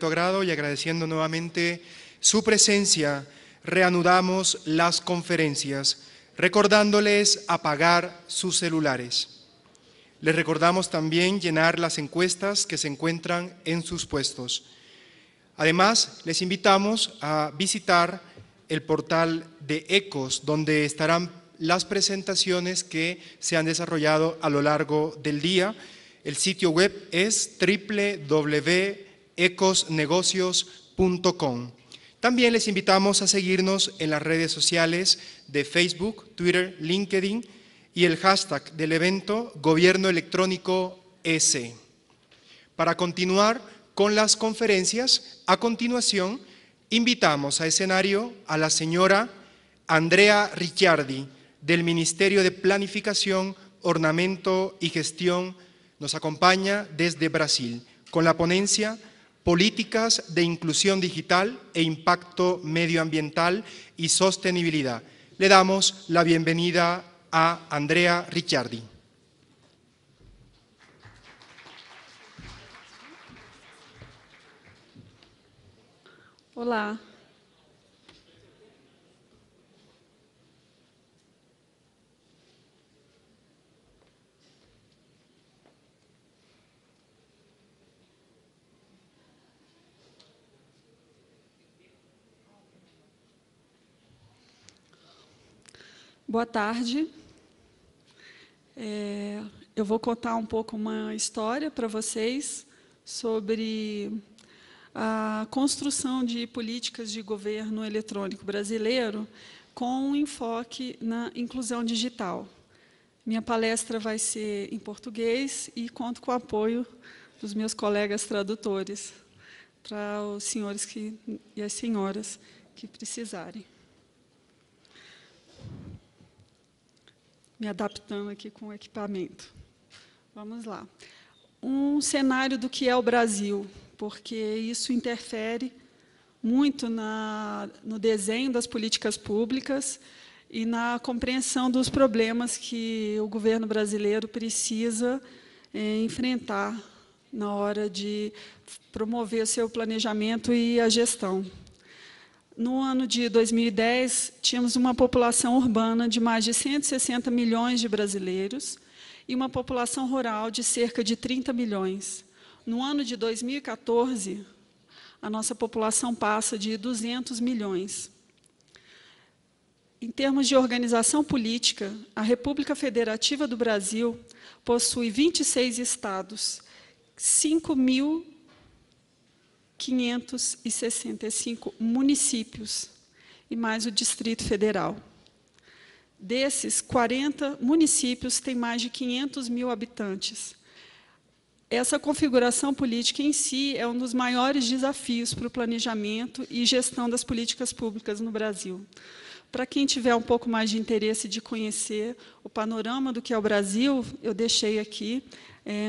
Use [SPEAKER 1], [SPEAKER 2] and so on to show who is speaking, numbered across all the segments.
[SPEAKER 1] Agrado y agradeciendo nuevamente su presencia, reanudamos las conferencias, recordándoles apagar sus celulares. Les recordamos también llenar las encuestas que se encuentran en sus puestos. Además, les invitamos a visitar el portal de ECOS, donde estarán las presentaciones que se han desarrollado a lo largo del día. El sitio web es www.ecosnegocios.com. También les invitamos a seguirnos en las redes sociales de Facebook, Twitter, LinkedIn y el hashtag del evento Gobierno Electrónico EC. Para continuar con las conferencias, a continuación invitamos a escenario a la señora Andrea Ricciardi del Ministerio de Planificación, Ornamento y Gestión. Nos acompaña desde Brasil con la ponencia Políticas de Inclusión Digital e Impacto Medioambiental y Sostenibilidad. Le damos la bienvenida a Andrea Ricciardi.
[SPEAKER 2] Olá. Boa tarde. Eu vou contar um pouco uma história para vocês sobre a construção de políticas de governo eletrônico brasileiro com um enfoque na inclusão digital. Minha palestra vai ser em português e conto com o apoio dos meus colegas tradutores para os senhores e as senhoras que precisarem. Me adaptando aqui com o equipamento. Vamos lá. Um cenário do que é o Brasil, porque isso interfere muito no desenho das políticas públicas e na compreensão dos problemas que o governo brasileiro precisa enfrentar na hora de promover seu planejamento e a gestão. No ano de 2010, tínhamos uma população urbana de mais de 160 milhões de brasileiros e uma população rural de cerca de 30 milhões. No ano de 2014, a nossa população passa de 200 milhões. Em termos de organização política, a República Federativa do Brasil possui 26 estados, 5.565 municípios e mais o Distrito Federal. Desses, 40 municípios têm mais de 500 mil habitantes. Essa configuração política em si é um dos maiores desafios para o planejamento e gestão das políticas públicas no Brasil. Para quem tiver um pouco mais de interesse de conhecer o panorama do que é o Brasil, eu deixei aqui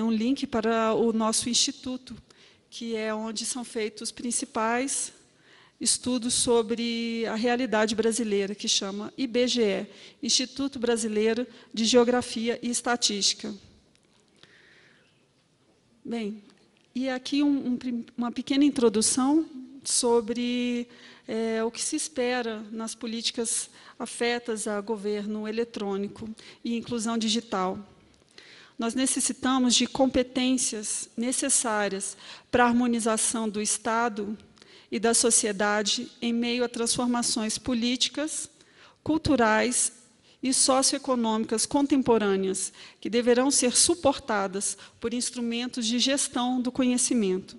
[SPEAKER 2] um link para o nosso instituto, que é onde são feitos os principais estudos sobre a realidade brasileira, que chama IBGE, Instituto Brasileiro de Geografia e Estatística. Bem, e aqui uma pequena introdução sobre o que se espera nas políticas afetas a governo eletrônico e inclusão digital. Nós necessitamos de competências necessárias para a harmonização do Estado e da sociedade em meio a transformações políticas, culturais e socioeconômicas contemporâneas, que deverão ser suportadas por instrumentos de gestão do conhecimento.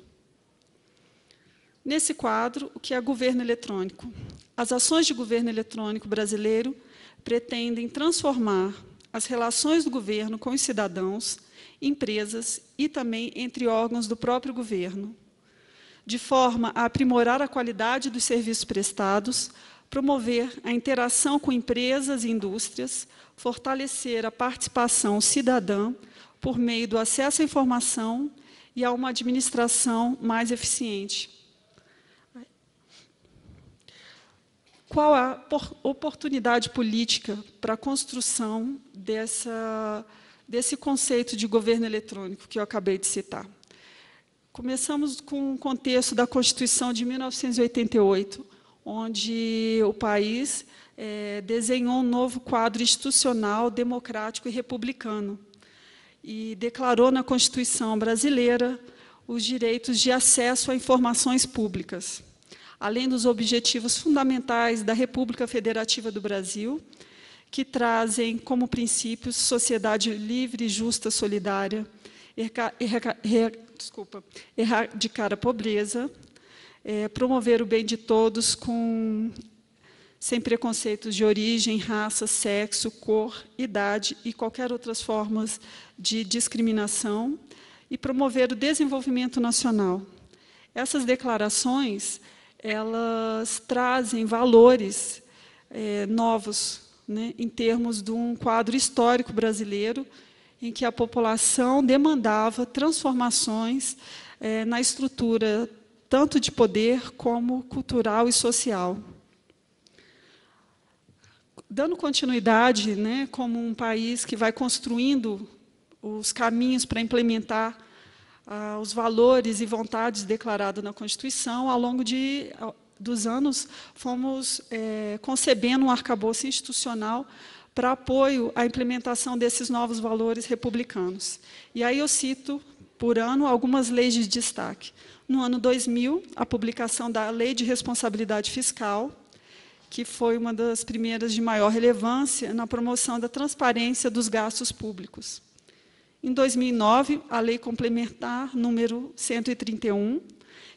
[SPEAKER 2] Nesse quadro, o que é governo eletrônico? As ações de governo eletrônico brasileiro pretendem transformar as relações do governo com os cidadãos, empresas e também entre órgãos do próprio governo, de forma a aprimorar a qualidade dos serviços prestados, promover a interação com empresas e indústrias, fortalecer a participação cidadã por meio do acesso à informação e a uma administração mais eficiente. Qual a oportunidade política para a construção desse conceito de governo eletrônico que eu acabei de citar? Começamos com o contexto da Constituição de 1988, onde o país desenhou um novo quadro institucional, democrático e republicano, e declarou na Constituição brasileira os direitos de acesso a informações públicas, além dos objetivos fundamentais da República Federativa do Brasil, que trazem como princípios sociedade livre, justa, solidária, erradicar a pobreza, promover o bem de todos sem preconceitos de origem, raça, sexo, cor, idade e qualquer outras formas de discriminação, e promover o desenvolvimento nacional. Essas declarações, elas trazem valores novos, né, em termos de um quadro histórico brasileiro, em que a população demandava transformações na estrutura, tanto de poder como cultural e social. Dando continuidade, né, como um país que vai construindo os caminhos para implementar os valores e vontades declarados na Constituição, ao longo dos anos, fomos concebendo um arcabouço institucional para apoio à implementação desses novos valores republicanos. E aí eu cito, por ano, algumas leis de destaque. No ano 2000, a publicação da Lei de Responsabilidade Fiscal, que foi uma das primeiras de maior relevância na promoção da transparência dos gastos públicos. Em 2009, a Lei Complementar número 131,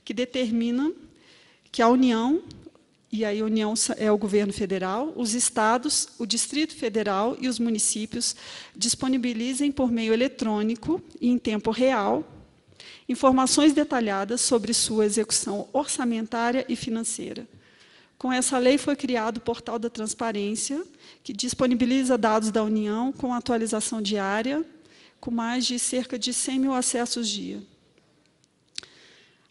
[SPEAKER 2] que determina que a União, e aí a União é o governo federal, os estados, o Distrito Federal e os municípios disponibilizem por meio eletrônico e em tempo real informações detalhadas sobre sua execução orçamentária e financeira. Com essa lei foi criado o Portal da Transparência, que disponibiliza dados da União com atualização diária, com mais de cerca de 100 mil acessos dia.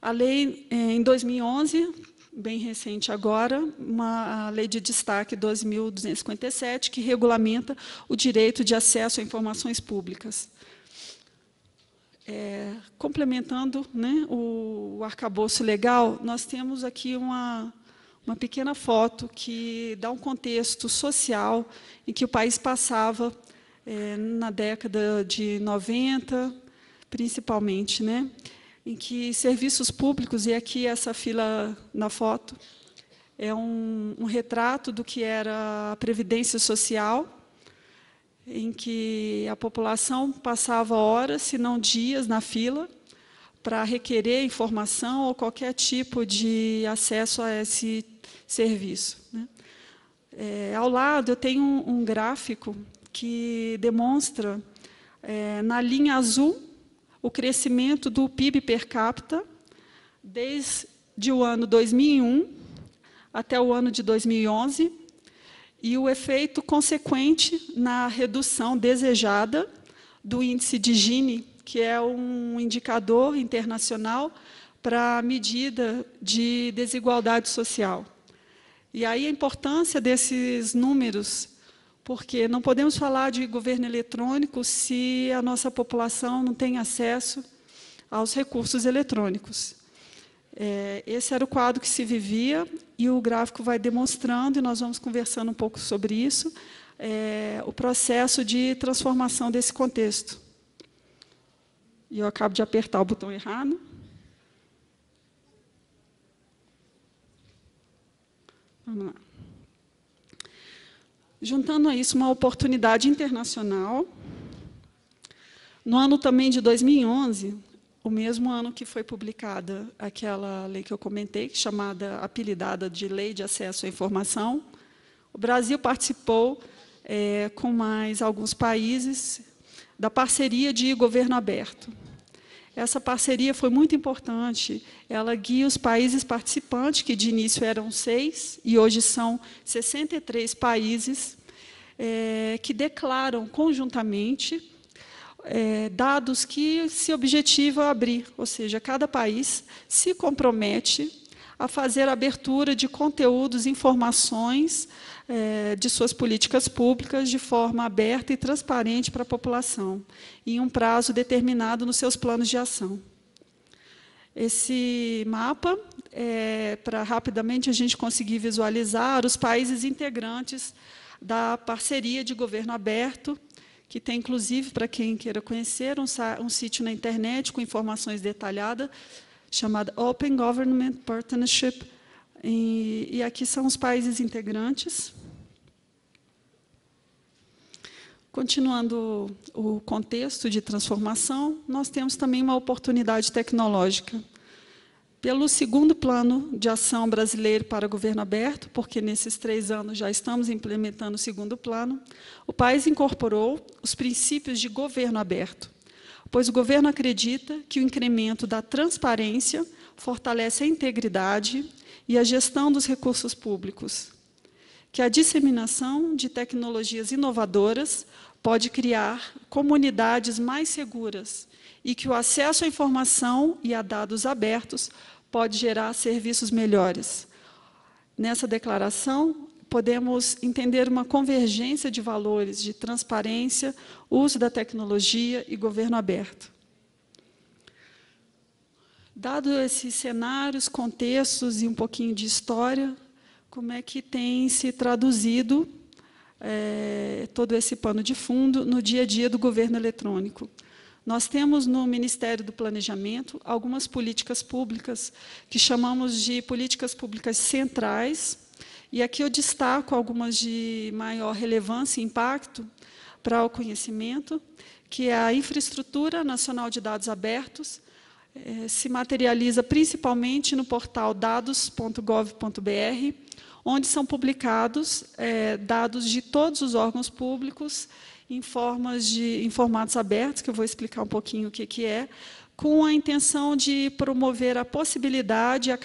[SPEAKER 2] A lei, em 2011, bem recente agora, a Lei de Destaque 2.257, que regulamenta o direito de acesso a informações públicas. Complementando, né, o arcabouço legal, nós temos aqui uma pequena foto que dá um contexto social em que o país passava na década de 90, principalmente, né, em que serviços públicos, e aqui essa fila na foto, é um retrato do que era a Previdência Social, em que a população passava horas, se não dias, na fila, para requerer informação ou qualquer tipo de acesso a esse serviço, né. Ao lado, eu tenho um gráfico que demonstra, na linha azul, o crescimento do PIB per capita desde o ano 2001 até o ano de 2011, e o efeito consequente na redução desejada do índice de Gini, que é um indicador internacional para a medida de desigualdade social. E aí a importância desses números, porque não podemos falar de governo eletrônico se a nossa população não tem acesso aos recursos eletrônicos. Esse era o quadro que se vivia, e o gráfico vai demonstrando, e nós vamos conversando um pouco sobre isso, o processo de transformação desse contexto. E eu acabo de apertar o botão errado. Vamos lá. Juntando a isso uma oportunidade internacional, no ano também de 2011, o mesmo ano que foi publicada aquela lei que eu comentei, apelidada de Lei de Acesso à Informação, o Brasil participou, com mais alguns países, da parceria de governo aberto. Essa parceria foi muito importante, ela guia os países participantes, que de início eram 6, e hoje são 63 países, que declaram conjuntamente dados que se objetivam a abrir, ou seja, cada país se compromete a fazer a abertura de conteúdos, informações de suas políticas públicas de forma aberta e transparente para a população, em um prazo determinado nos seus planos de ação. Esse mapa é para rapidamente a gente conseguir visualizar os países integrantes da parceria de governo aberto, que tem, inclusive, para quem queira conhecer, um sítio na internet com informações detalhadas, chamado Open Government Partnership. E aqui são os países integrantes. Continuando o contexto de transformação, nós temos também uma oportunidade tecnológica. Pelo segundo plano de ação brasileiro para governo aberto, porque nesses 3 anos já estamos implementando o segundo plano, o país incorporou os princípios de governo aberto, pois o governo acredita que o incremento da transparência fortalece a integridade e a gestão dos recursos públicos, que a disseminação de tecnologias inovadoras pode criar comunidades mais seguras e que o acesso à informação e a dados abertos pode gerar serviços melhores. Nessa declaração, podemos entender uma convergência de valores de transparência, uso da tecnologia e governo aberto. Dado esses cenários, contextos e um pouquinho de história, como é que tem se traduzido todo esse pano de fundo no dia a dia do governo eletrônico? Nós temos no Ministério do Planejamento algumas políticas públicas que chamamos de políticas públicas centrais, e aqui eu destaco algumas de maior relevância e impacto para o conhecimento, que é a Infraestrutura Nacional de Dados Abertos, se materializa principalmente no portal dados.gov.br, onde são publicados dados de todos os órgãos públicos em formatos abertos, que eu vou explicar um pouquinho o que é, com a intenção de promover a possibilidade e a